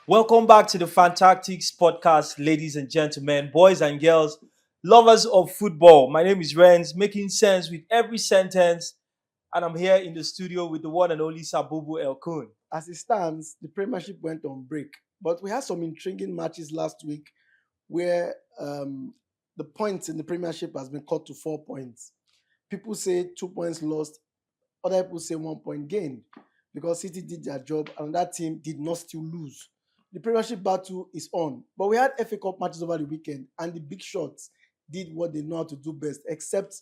Welcome back to the Fantastics podcast, ladies and gentlemen, boys and girls, lovers of football. My name is Renz, making sense with every sentence, and I'm here in the studio with the one and only Sabubu El Kun. As it stands, the Premiership went on break, but we had some intriguing matches last week where the points in the Premiership has been cut to 4 points. People say 2 points lost, other people say 1 point gained because City did their job and that team did not still lose. The Premiership battle is on, but we had FA Cup matches over the weekend and the big shots did what they know how to do best, except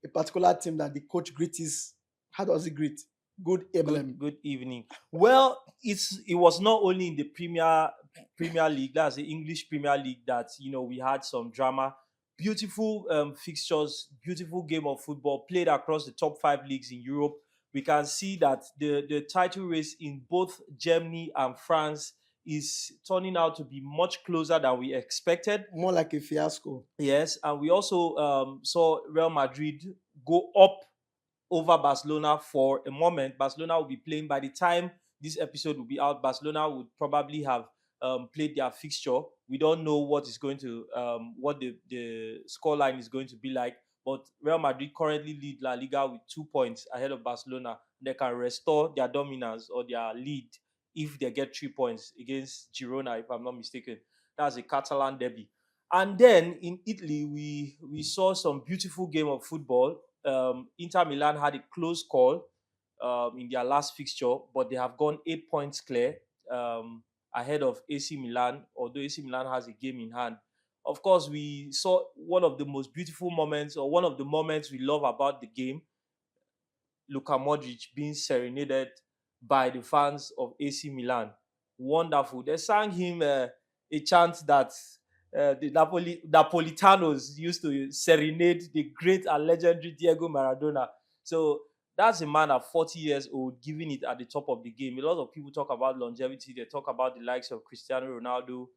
a particular team that the coach greets. How does he greet? Good evening. Good evening. Well, it was not only in the Premier League, that's the English Premier League, that we had some drama. Beautiful fixtures, beautiful game of football played across the top 5 leagues in Europe. We can see that the title race in both Germany and France is turning out to be much closer than we expected. More like a fiasco. Yes, and we also saw Real Madrid go up over Barcelona for a moment. Barcelona will be playing by the time this episode will be out. Barcelona would probably have played their fixture. We don't know what is going to what the scoreline is going to be like. But Real Madrid currently lead La Liga with 2 points ahead of Barcelona. They can restore their dominance or their lead if they get 3 points against Girona, if I'm not mistaken. That's a Catalan derby. And then in Italy, we saw some beautiful game of football. Inter Milan had a close call in their last fixture, but they have gone 8 points clear ahead of AC Milan, although AC Milan has a game in hand. Of course, we saw one of the most beautiful moments, or one of the moments we love about the game, Luka Modric being serenaded by the fans of AC Milan. Wonderful. They sang him a chant that the Napolitanos used to serenade the great and legendary Diego Maradona. So that's a man at 40 years old giving it at the top of the game. A lot of people talk about longevity. They talk about the likes of Cristiano Ronaldo.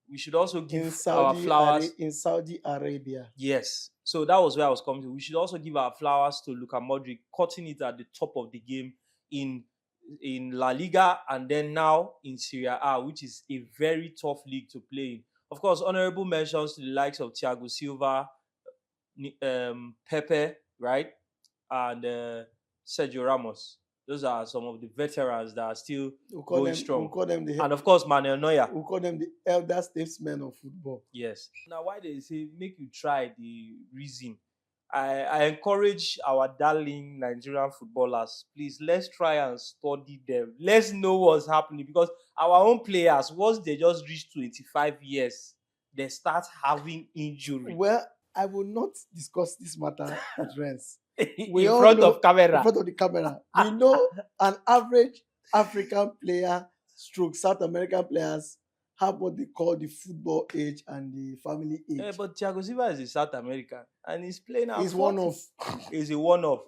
We should also give our flowers in Saudi Arabia. Yes. So that was where I was coming to. We should also give our flowers to Luka Modric, cutting it at the top of the game in La Liga and then now in Serie A, which is a very tough league to play in. Of course, honorable mentions to the likes of Thiago Silva, Pepe, right? And Sergio Ramos. Those are some of the veterans that are still going strong. And of course, Manuel Neuer. We call them the elder statesmen of football. Yes. Now, why they say make you try the reason, I encourage our darling Nigerian footballers, please, let's try and study them. Let's know what's happening, because our own players, once they just reach 25 years, they start having injury. Well, I will not discuss this matter with Renz. In front of camera. In front of the camera. We know an average African player stroke South American players have what they call the football age and the family age. But Thiago Silva is a South American and he's playing out. He's one-off. He's a one-off.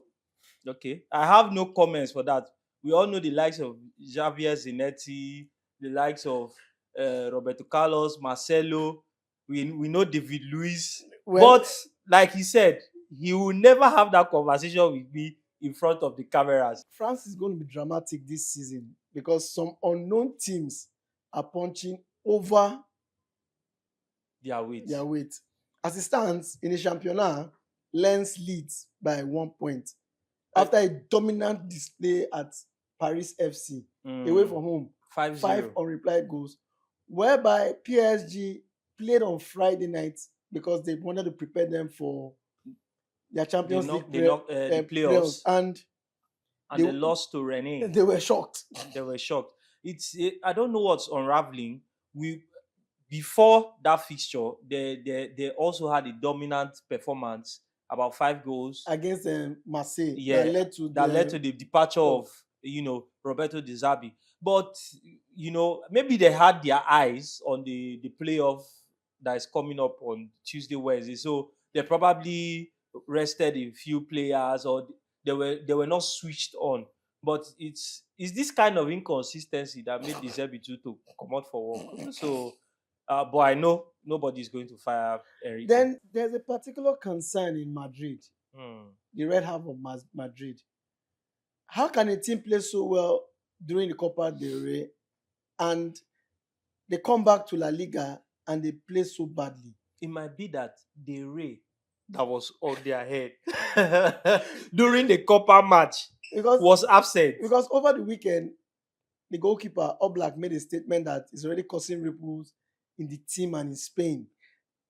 Okay. I have no comments for that. We all know the likes of Javier Zanetti, the likes of Roberto Carlos, Marcelo. We know David Luiz. Well, but like he said, he will never have that conversation with me in front of the cameras. France is going to be dramatic this season because some unknown teams are punching over their weight. As it stands, in the Championnat, Lens leads by 1 point after a dominant display at Paris FC away from home. 5 unreplied goals, whereby PSG played on Friday night because they wanted to prepare them for their Champions League playoffs, and they lost to Rennes. They were shocked. I don't know what's unraveling. Before that fixture, they also had a dominant performance, about 5 goals against Marseille. Yeah, that led to the departure of Roberto De Zerbi. But maybe they had their eyes on the playoff that is coming up on Tuesday, Wednesday. So they probably rested a few players, or they were not switched on. But it's this kind of inconsistency that made De Zerbi to come out for work. So, but I know nobody is going to fire Enrique. Then there's a particular concern in Madrid, the red half of Madrid. How can a team play so well during the Copa del Rey and they come back to La Liga and they play so badly. It might be that the ray that was on their head during the Copa match Because was absent. over the weekend, the goalkeeper Oblak made a statement that is already causing ripples in the team and in Spain.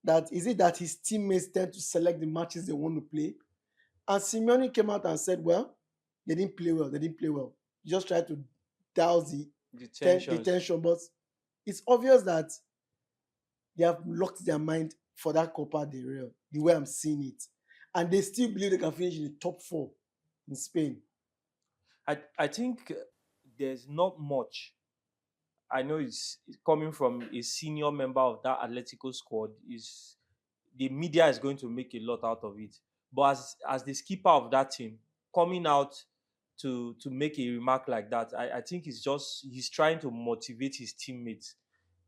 That is it that his teammates tend to select the matches they want to play, and Simeone came out and said, "Well, they didn't play well. They didn't play well. Just try to douse The the tensions. tension." But it's obvious that they have locked their mind for that Copa del Rey, the way I'm seeing it, and they still believe they can finish in the top 4 in Spain. I think there's not much. I know it's coming from a senior member of that Atletico squad. Is the media is going to make a lot out of it. But as the skipper of that team, coming out to make a remark like that, I think he's trying to motivate his teammates.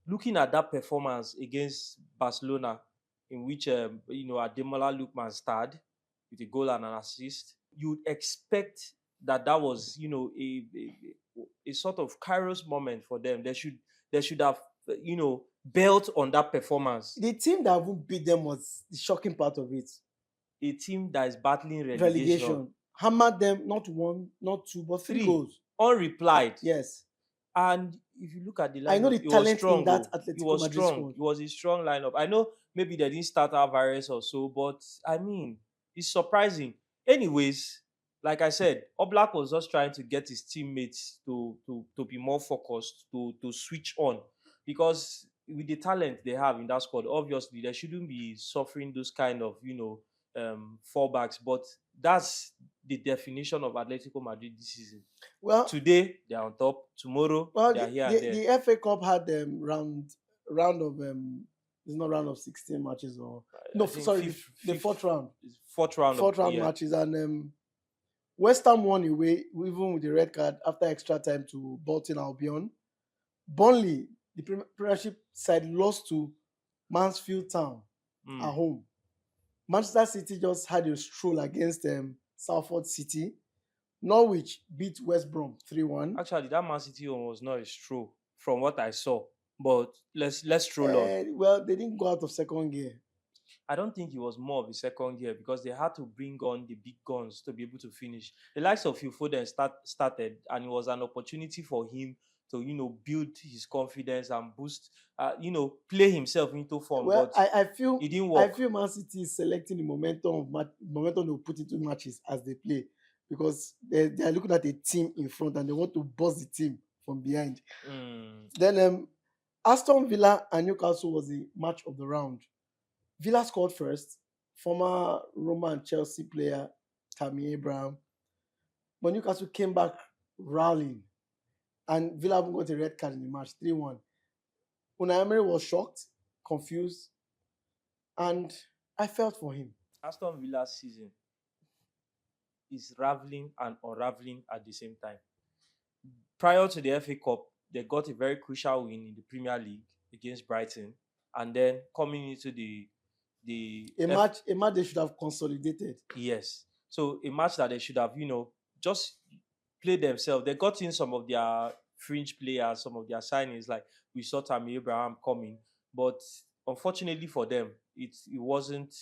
Looking at that performance against Barcelona, in which Ademola Lookman starred with a goal and an assist, you'd expect that was a sort of kairos moment for them. They should have built on that performance. The team that won't beat them was the shocking part of it. A team that is battling relegation, Relegation hammered them, not 1, not 2, but 3 goals. unreplied. Yes. And if you look at the lineup, I know the it was talent strong. in that It Atletico was Madrid strong. squad. It was a strong lineup. I know maybe they didn't start Alvarez or so, but I mean, it's surprising. Anyways, like I said, Oblak was just trying to get his teammates to be more focused, to switch on, because with the talent they have in that squad, obviously they shouldn't be suffering those kind of fallbacks. But that's the definition of Atletico Madrid this season. Well, Today they are on top. Tomorrow they are here and there. the FA Cup had round of it's not round of 16 matches or no, I think sorry, the fourth round fourth round yeah. matches, and West Ham won away even with the red card after extra time to Bolton Albion. Burnley, the Premiership side, lost to Mansfield Town at home. Manchester City just had a stroll against Salford City. Norwich beat West Brom 3-1. Actually, that Man City one was not a stroll from what I saw. But let's stroll on. Well, they didn't go out of second gear. I don't think it was more of a second gear because they had to bring on the big guns to be able to finish. The likes of Phil Foden started, and it was an opportunity for him to build his confidence and boost, play himself into form. Well, but I feel it didn't work. I feel Man City is selecting the momentum they put into matches as they play, because they are looking at a team in front and they want to bust the team from behind. Then Aston Villa and Newcastle was the match of the round. Villa scored first. Former Roma and Chelsea player Tammy Abraham. But Newcastle came back rallying, and Villa got a red card in the match, 3-1. Unai Emery was shocked, confused, and I felt for him. Aston Villa's season is raveling and unraveling at the same time. Prior to the FA Cup, they got a very crucial win in the Premier League against Brighton, and then coming into a match they should have consolidated. Yes. So a match that they should have, just played themselves. They got in some of their fringe players, some of their signings, like we saw Tammy Abraham coming, but unfortunately for them, it wasn't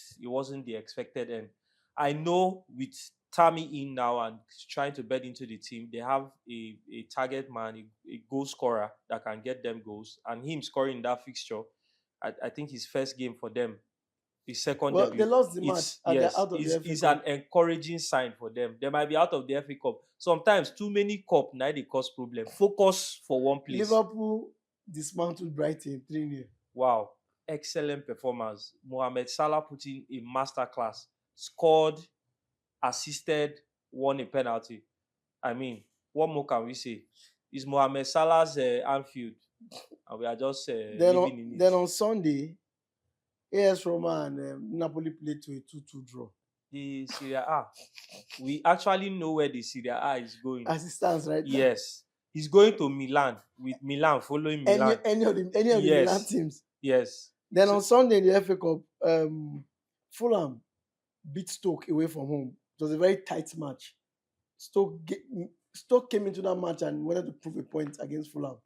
the expected end. I know with Tammy in now and trying to bed into the team, they have a target man, a goal scorer that can get them goals, and him scoring that fixture, I think his first game for them, his second debut. They lost the match and they're out of the FA Cup. It's an encouraging sign for them. They might be out of the FA Cup. Sometimes too many cup now they cause problem. Focus for one place. Liverpool dismantled Brighton 3-0. Wow, excellent performance. Mohamed Salah put in a masterclass. Scored, assisted, won a penalty. I mean, what more can we say? It's Mohamed Salah's Anfield, and we are just living in it. Then on Sunday, AS Roma and Napoli played to a 2-2 draw. The Serie A. We actually know where the Serie A is going. As it stands right now. Yes. He's going to Milan, with Milan following Milan. Any of the Milan teams. Yes. Then on Sunday in the FA Cup, Fulham beat Stoke away from home. It was a very tight match. Stoke came into that match and wanted to prove a point against Fulham.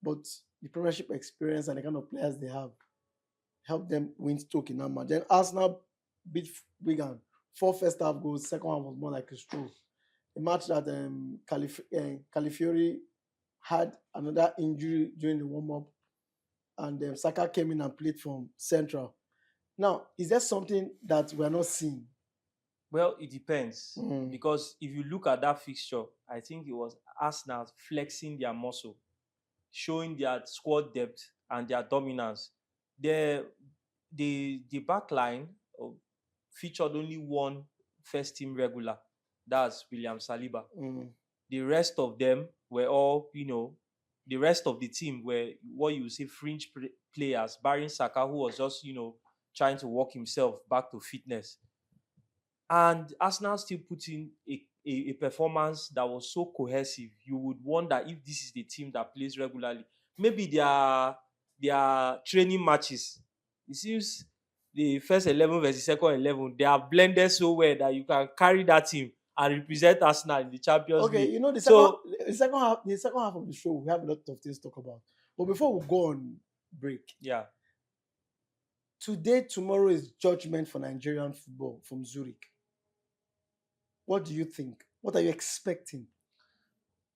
but the Premiership experience and the kind of players they have helped them win Stoke in that match. Then Arsenal beat Wigan. 4 first half goals, second half was more like a stroll. A match that Califiori had another injury during the warm-up, and Saka came in and played from central. Now, is there something that we're not seeing? Well, it depends. Mm. Because if you look at that fixture, I think it was Arsenal flexing their muscle, showing their squad depth and their dominance. The back line featured only one first team regular. That's William Saliba. Mm. The rest of them were all, the rest of the team were what you would say fringe players, barring Saka, who was just, trying to work himself back to fitness. And Arsenal still put in a performance that was so cohesive. You would wonder if this is the team that plays regularly. Maybe their training matches, it seems the first 11 versus second 11, they are blended so well that you can carry that team and represent Arsenal in the Champions Okay, League. the second half of the show, we have a lot of things to talk about. But before we go on break, Yeah. Today, tomorrow is judgment for Nigerian football from Zurich. What do you think? What are you expecting?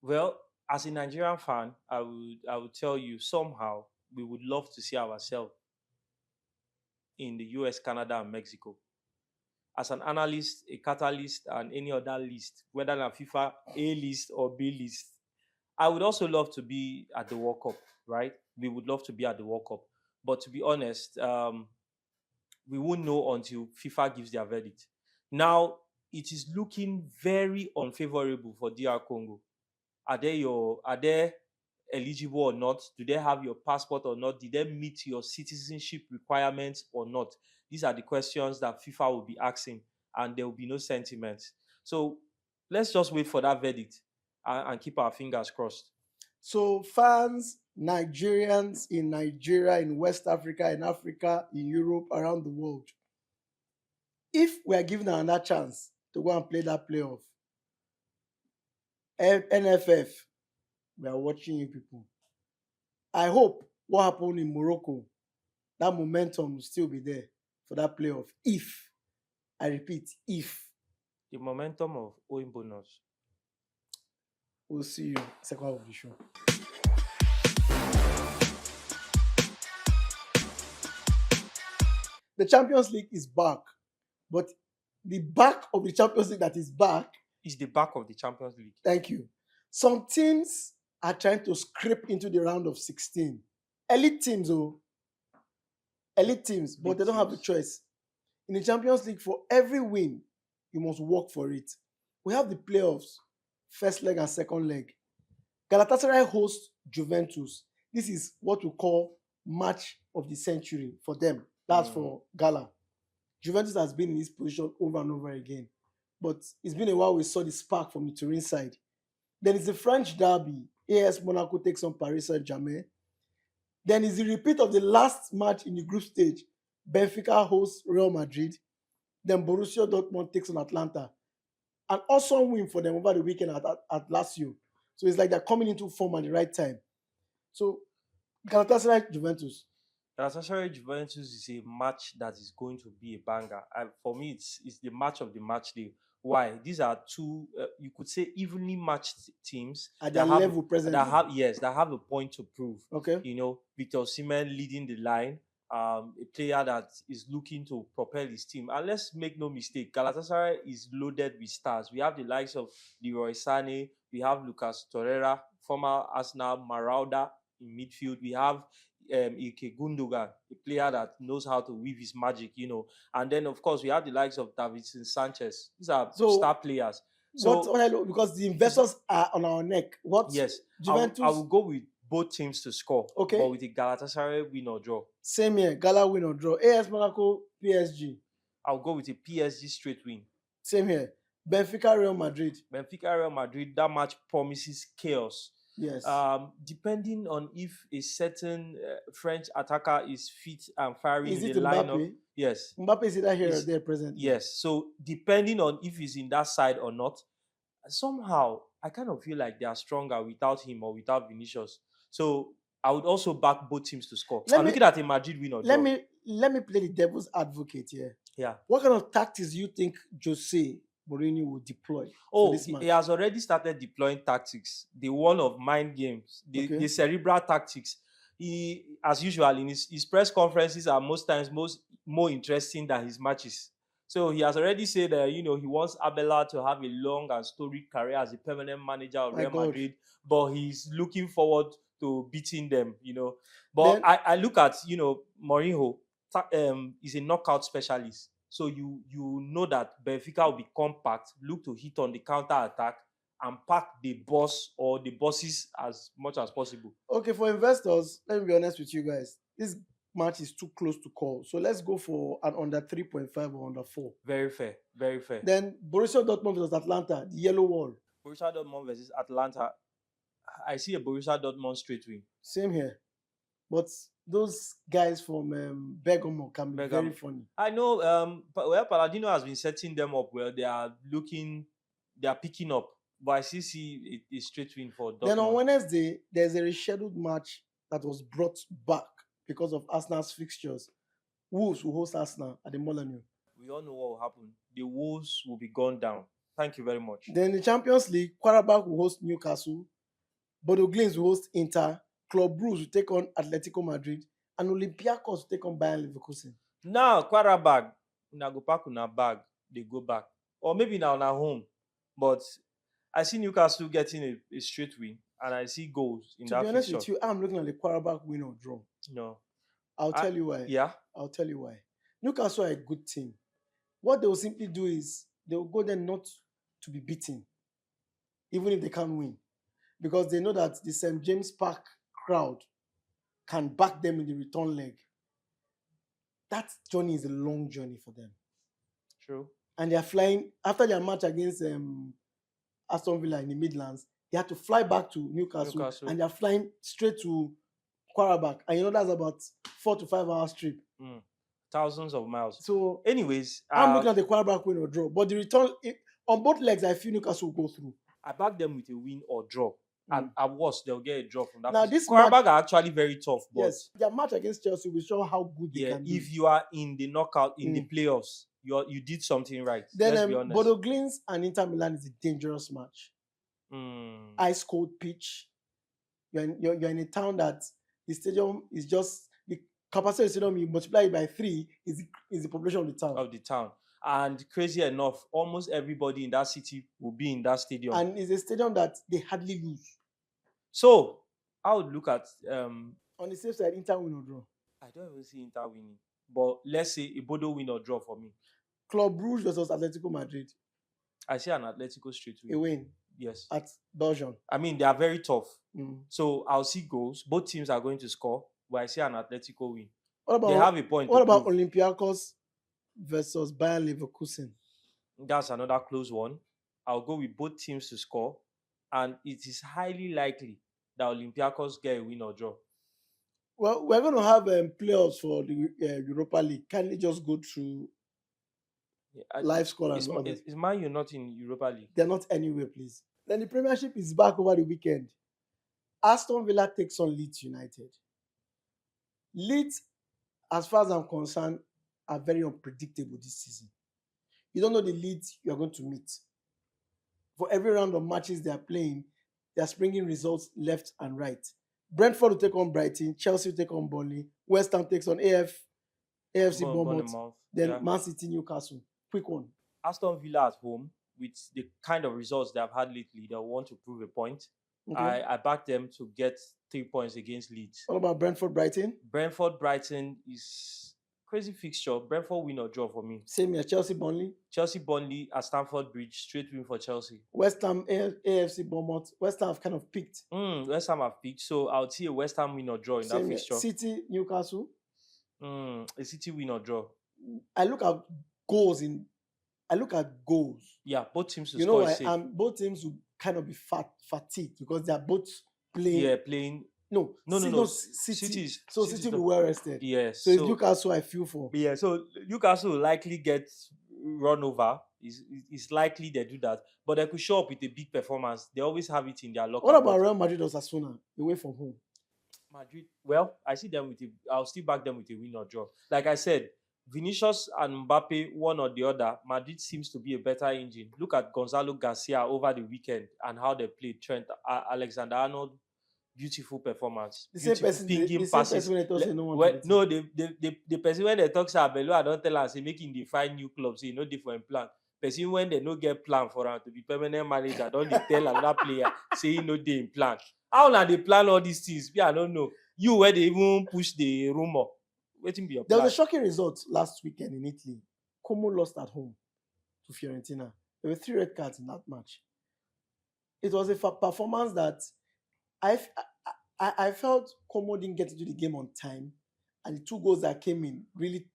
Well, as a Nigerian fan, I would tell you somehow we would love to see ourselves in the US, Canada, and Mexico. As an analyst, a catalyst, and any other list, whether a FIFA A list or B list, I would also love to be at the World Cup, right? We would love to be at the World Cup. But to be honest, we won't know until FIFA gives their verdict. Now, it is looking very unfavorable for DR Congo. Are they eligible or not? Do they have your passport or not? Did they meet your citizenship requirements or not? These are the questions that FIFA will be asking, and there will be no sentiment. So let's just wait for that verdict and keep our fingers crossed. So, fans, Nigerians in Nigeria, in West Africa, in Africa, in Europe, around the world, if we are given another chance to go and play that playoff, NFF, we are watching you people. I hope what happened in Morocco, that momentum will still be there for that playoff. If, I repeat, if. The momentum of owing bonus. We'll see you second half of the show. The Champions League is back, but the back of the Champions League that is back is the back of the Champions League. Thank you. Some teams are trying to scrape into the round of 16. Elite teams, but they don't have a choice. In the Champions League, for every win, you must work for it. We have the playoffs, first leg and second leg. Galatasaray hosts Juventus. This is what we call match of the century for them. That's for Gala. Juventus has been in this position over and over again. But it's been a while we saw the spark from the Turin side. Then it's the French derby. AS Monaco takes on Paris Saint-Germain. Then it's the repeat of the last match in the group stage. Benfica hosts Real Madrid. Then Borussia Dortmund takes on Atlanta. An awesome win for them over the weekend at Lazio. So it's like they're coming into form at the right time. So Galatasaray Juventus. Galatasaray Juventus is a match that is going to be a banger. For me, it's the match of the match day. Why? These are two, you could say, evenly matched teams at their level presently. That have a point to prove. Okay. Victor Osimhen leading the line, a player that is looking to propel his team. And let's make no mistake, Galatasaray is loaded with stars. We have the likes of Leroy Sané, we have Lucas Torreira, former Arsenal Marauda in midfield. We have Ike Gundogan, a player that knows how to weave his magic, And then, of course, we have the likes of Davinson Sanchez. These are star players. So, because the investors are on our neck. Yes. Juventus? I will go with both teams to score. Okay. But with the Galatasaray win or draw. Same here. Gala win or draw. AS Monaco, PSG. I'll go with a PSG straight win. Same here. Benfica, Real Madrid. Benfica, Real Madrid. That match promises chaos. Yes. Depending on if a certain French attacker is fit and firing is in it the Mbappe? lineup. Yes. Mbappe is either here or there present. Yes. So depending on if he's in that side or not, somehow I kind of feel like they are stronger without him or without Vinicius. So I would also back both teams to score. Let I'm me looking at a Madrid win or let draw. me play the devil's advocate here. Yeah. What kind of tactics do you think Jose Mourinho will deploy for Oh, this he match? has already started deploying tactics. The one of mind games, Okay. the cerebral tactics. He, as usual, in his press conferences are most times more interesting than his matches. So he has already said that he wants Abela to have a long and storied career as a permanent manager of My Real God. Madrid, but he's looking forward to beating them. But Then- I look at Mourinho is a knockout specialist. So you know that Benfica will be compact, look to hit on the counter attack, and pack the boss or the bosses as much as possible. Okay, for investors, let me be honest with you guys. This match is too close to call. So let's go for an under 3.5 or under 4. Very fair, very fair. Then Borussia Dortmund versus Atlanta, the yellow wall. Borussia Dortmund versus Atlanta. I see a Borussia Dortmund straight win. Same here. But those guys from Bergamo can be very funny. I know. Palladino has been setting them up well. They are picking up. But I still see a straight win for Dortmund. Then on Wednesday, there's a rescheduled match that was brought back because of Arsenal's fixtures. Wolves will host Arsenal at the Molineux. We all know what will happen. The Wolves will be gone down. Thank you very much. Then in the Champions League, Qarabağ will host Newcastle. Bodo Glimt will host Inter. Club Brugge will take on Atletico Madrid. And Olympiacos will take on Bayern Leverkusen. Now, Qarabağ, na go pack una bag, they go back. Or maybe now na home. But I see Newcastle getting a straight win. And I see goals in that To be honest fixture. with you, I'm looking at the Qarabağ win or draw. No. I'll tell you why. Yeah? I'll tell you why. Newcastle are a good team. What they will simply do is they will go there not to be beaten, even if they can't win, because they know that the St. James Park crowd can back them in the return leg. That journey is a long journey for them. True. And they are flying after their match against Aston Villa in the Midlands. They had to fly back to Newcastle. And they are flying straight to Qarabağ. And that's about 4 to 5 hours trip. Thousands of miles. So, anyways, I'm looking at the Qarabağ win or draw. But the return, on both legs, I feel Newcastle will go through. I back them with a win or draw. And at worst, they'll get a draw from that. Now, this Qarabağ are actually very tough. But yes, their match against Chelsea will show how good they can be. If you are in the knockout, in the playoffs, you did something right. Then Let's be honest. Bodo Glimt and Inter Milan is a dangerous match. Ice cold pitch. You're in a town that the stadium is just the capacity of the stadium. You multiply it by 3 is the population of the town. And crazy enough, almost everybody in that city will be in that stadium. And it's a stadium that they hardly lose. So I would look at on the safe side, Inter win or draw. I don't even see Inter winning, but let's say a Bodo win or draw for me. Club Brugge versus Atletico Madrid. I see an Atletico straight win. A win. Yes. At Belgium. I mean, they are very tough. So I'll see goals. Both teams are going to score, but I see an Atletico win. They have a point. What about Olympiacos versus Bayern Leverkusen? That's another close one. I'll go with both teams to score, and it is highly likely that Olympiacos get a win or draw. Well, we're going to have playoffs for the Europa League. Can they just go through live score and others? Is Man U not in Europa League? They're not anywhere, please. Then the Premiership is back over the weekend. Aston Villa takes on Leeds United. Leeds, as far as I'm concerned, are very unpredictable this season. You don't know the Leeds you are going to meet. For every round of matches they are playing, they are springing results left and right. Brentford will take on Brighton, Chelsea will take on Burnley, West Ham takes on AFC Bournemouth, then Man City, Newcastle. Quick one. Aston Villa at home, with the kind of results they have had lately, they'll want to prove a point. Okay. I back them to get 3 points against Leeds. What about Brentford Brighton? Brentford Brighton is crazy fixture. Brentford win or draw for me. Same here. Chelsea Burnley. Chelsea Burnley at Stamford Bridge, straight win for Chelsea. West Ham AFC Bournemouth. West Ham have kind of peaked. West Ham have peaked, so I would see a West Ham win or draw in that fixture. City Newcastle. A City win or draw. I look at goals. Yeah, both teams to score is safe. Both teams will kind of be fatigued because they are both playing. Yeah, playing. No. City. So City will be well rested. Yes. So it's Newcastle I feel for. Yeah, so Newcastle will likely get run over. It's likely they do that. But they could show up with a big performance. They always have it in their locker. What about Real Madrid or Osasuna away from home? Madrid, well, I see them with I'll still back them with a win or draw. Like I said, Vinicius and Mbappe, one or the other, Madrid seems to be a better engine. Look at Gonzalo Garcia over the weekend and how they played. Trent Alexander Arnold, beautiful performance, beautiful The pinging same passes. person when they talk say no one to Well, beat him. no, the person when they talk say Abelo, I don't tell am say make him dey find new clubs, say no dey for him plan. Person when they no get plan for am to be permanent manager, don dey tell another player say he no dey in plan. How na dey plan all these things? Me, I don't know. You where they even push the rumor. Wetin be your There plan? was a shocking result last weekend in Italy. Como lost at home to Fiorentina. There were 3 red cards in that match. It was a performance that I felt Como didn't get into the game on time, and the 2 goals that came in really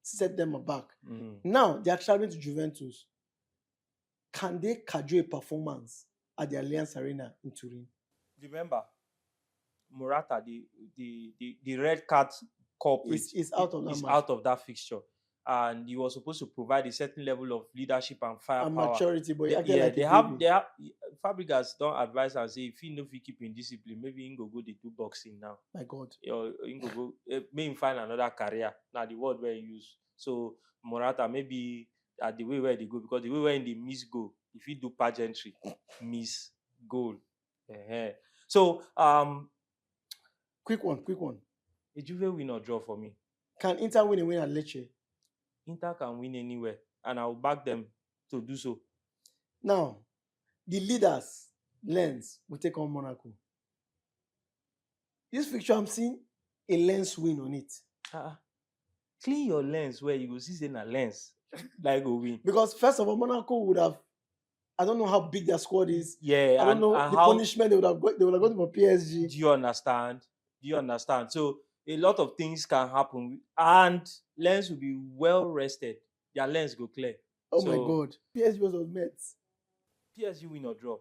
set them aback. Now they are traveling to Juventus. Can they cajole a performance at the Allianz Arena in Turin? Remember, Morata, the red card culprit Is out of that is match. out of that fixture, and he was supposed to provide a certain level of leadership and And firepower. maturity, but he They, acted yeah, like they a have baby. they have Fabregas don't advise and say if he no fit keep in discipline, maybe he go dey do boxing now. My God. Or he go may him find another career. Now the word where he use. So Morata maybe at the way where they go, because the way where they miss goal, if he do pageantry, miss goal. So Quick one. a Juve win or draw for me. Can Inter win a win at Lecce? Inter can win anywhere, and I will back them to do so. Now, the leaders, Lens, will take on Monaco. This fixture, I'm seeing a Lens win on it. Clean your lens where you go see say na lens like go win. Because first of all, Monaco would have, I don't know how big their squad is. Yeah, I don't know and the how punishment they would have got for PSG. do you understand? So a lot of things can happen, and lens will be well rested. Their lens go clear. Oh So, my God. PSG was Mets. PSG win or draw.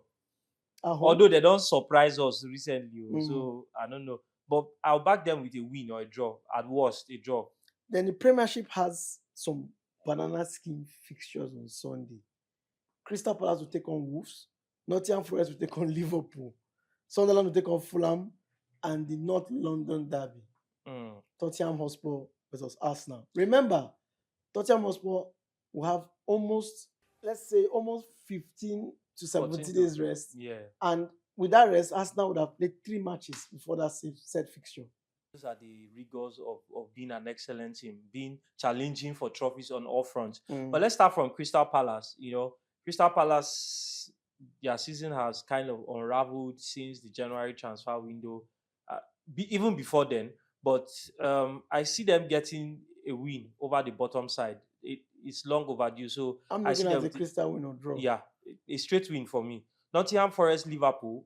At home. Although they don't surprise us recently, Mm. so I don't know. But I'll back them with a win or a draw. At worst, a draw. Then the Premiership has some banana skin fixtures on Sunday. Crystal Palace will take on Wolves. Nottingham Forest will take on Liverpool. Sunderland will take on Fulham. And the North London derby. Tottenham Hotspur versus Arsenal. Remember, Tottenham Hotspur will have almost 15 to 17 days rest. Yeah. And with that rest, Arsenal would have played 3 matches before that set fixture. Those are the rigors of being an excellent team, being challenging for trophies on all fronts. But let's start from Crystal Palace. Crystal Palace, their season has kind of unraveled since the January transfer window, even before then. But I see them getting a win over the bottom side. It's long overdue. So I'm I see looking at them the Crystal win or draw. Yeah, a straight win for me. Nottingham Forest, Liverpool.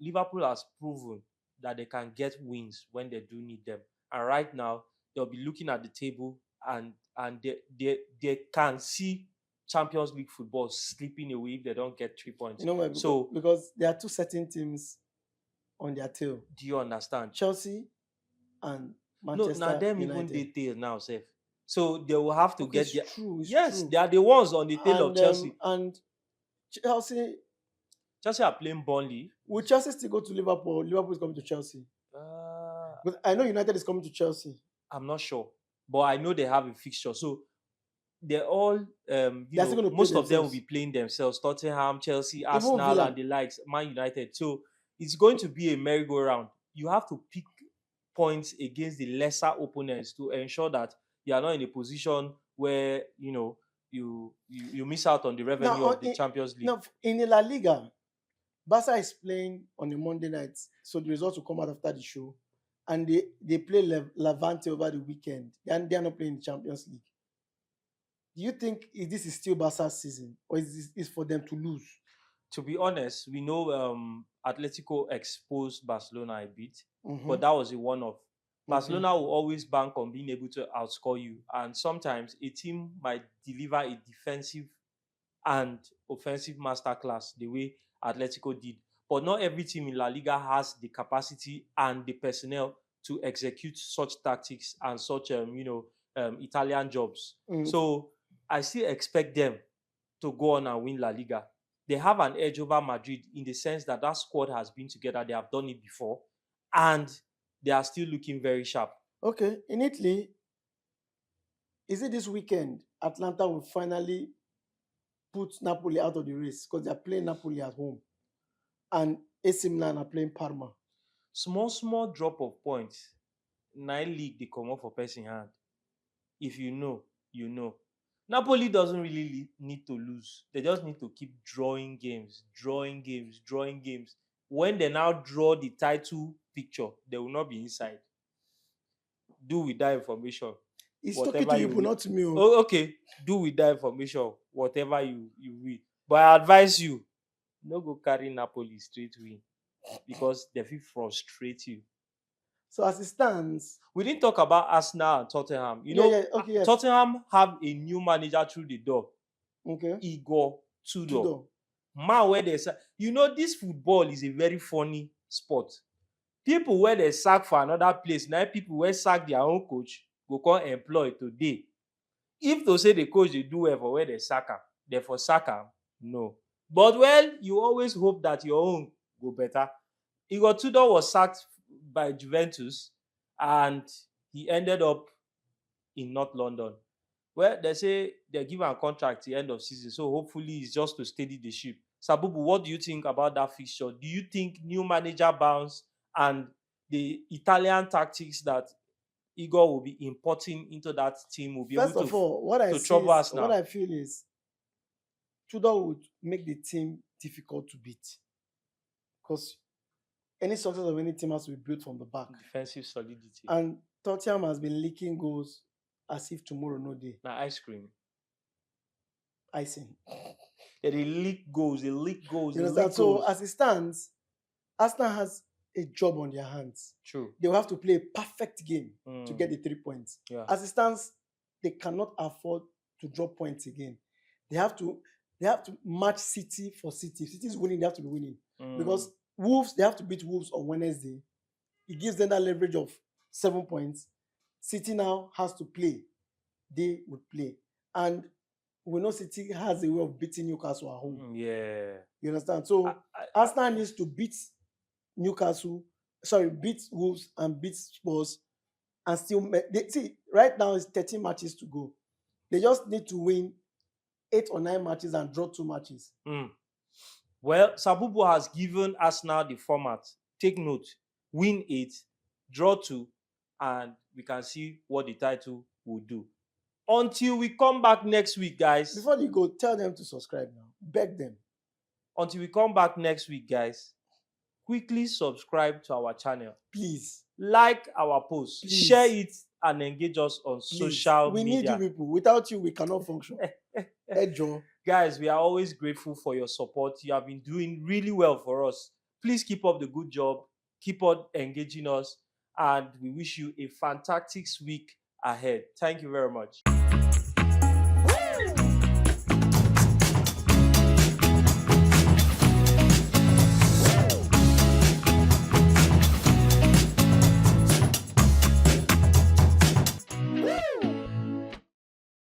Liverpool has proven that they can get wins when they do need them. And right now, they'll be looking at the table and they can see Champions League football slipping away if they don't get 3 points. You know why? Because there are 2 certain teams on their tail. Do you understand? Chelsea and Manchester No, now them United. even they tail now, safe. So they will have to get their. True. They are the ones on the tail of Chelsea. And Chelsea are playing Burnley. Will Chelsea still go to Liverpool? Liverpool is coming to Chelsea. But I know United is coming to Chelsea. I'm not sure, but I know they have a fixture. So they're all, most of them will be playing themselves. Tottenham, Chelsea, Arsenal, and the likes, Man United. So it's going to be a merry-go-round. You have to pick points against the lesser opponents to ensure that you are not in a position where you miss out on the revenue of the Champions League. Now, in the La Liga, Barca is playing on a Monday night, so the results will come out after the show. And they play Levante over the weekend. And they are not playing the Champions League. Do you think this is still Barca's season, or is this for them to lose? To be honest, we know Atletico exposed Barcelona a bit, but that was a one-off. Barcelona will always bank on being able to outscore you, and sometimes a team might deliver a defensive and offensive masterclass the way Atletico did. But not every team in La Liga has the capacity and the personnel to execute such tactics and such Italian jobs. So I still expect them to go on and win La Liga. They have an edge over Madrid in the sense that squad has been together. They have done it before. And they are still looking very sharp. Okay, in Italy, is it this weekend Atlanta will finally put Napoli out of the race because they are playing Napoli at home, and AC Milan are playing Parma. Small drop of points, 9 league dey comot for person hand. If you know, you know. Napoli doesn't really need to lose. They just need to keep drawing games, drawing games, drawing games. When they now draw the title picture, they will not be inside. Do with that information. He's talking Whatever to you, you but will. not to me. Oh, okay. Do with that information whatever you will. But I advise you, no go carry Napoli straight win because they fit frustrate you. So as it stands, We didn't talk about Arsenal and Tottenham. okay, yes, Tottenham have a new manager through the door, okay, Igor Tudor. Tudor. Man, where they sack, this football is a very funny sport. People where they sack for another place, now people where sack their own coach go come employ today. If to say the coach dey do well for where they sack am, they for sack am, no. But well, you always hope that your own go better. Igor Tudor was sacked by Juventus and he ended up in North London. Well, they say they give am contract till end of season, so hopefully it's just to steady the ship. Sabubu, what do you think about that fixture? Do you think new manager bounce and the Italian tactics that Igor will be importing into that team will be First able of all, what I to see trouble is, us what now? I feel is Tudor would make the team difficult to beat because any success of any team has to be built from the back. Defensive solidity. And Tottenham has been leaking goals as if tomorrow no day. Now ice cream. Icing. Yeah, they leak goals, they leak goals, You they understand? leak So goals. as it stands, Arsenal has a job on their hands. True. They will have to play a perfect game to get the 3 points. Yeah. As it stands, they cannot afford to drop points again. They have to match City for City. If City is winning, they have to be winning. Because Wolves, they have to beat Wolves on Wednesday. It gives them that leverage of 7 points. City now has to play. They would play. And we know City has a way of beating Newcastle at home. Yeah. You understand? So Arsenal needs to beat beat Wolves and beat Spurs and still see right now it's 13 matches to go. They just need to win 8 or 9 matches and draw 2 matches. Well, Sabubu has given Arsenal the format. Take note: win 8, draw 2, and we can see what the title will do. Until we come back next week, guys. Before you go, tell them to subscribe now. Beg them. Until we come back next week, guys, quickly subscribe to our channel. Please. Like our post. Please. Share it and engage us on social media. We need you people. Without you, we cannot function. Hey, Joe. Guys, we are always grateful for your support. You have been doing really well for us. Please keep up the good job. Keep on engaging us. And we wish you a fantastic week ahead. Thank you very much.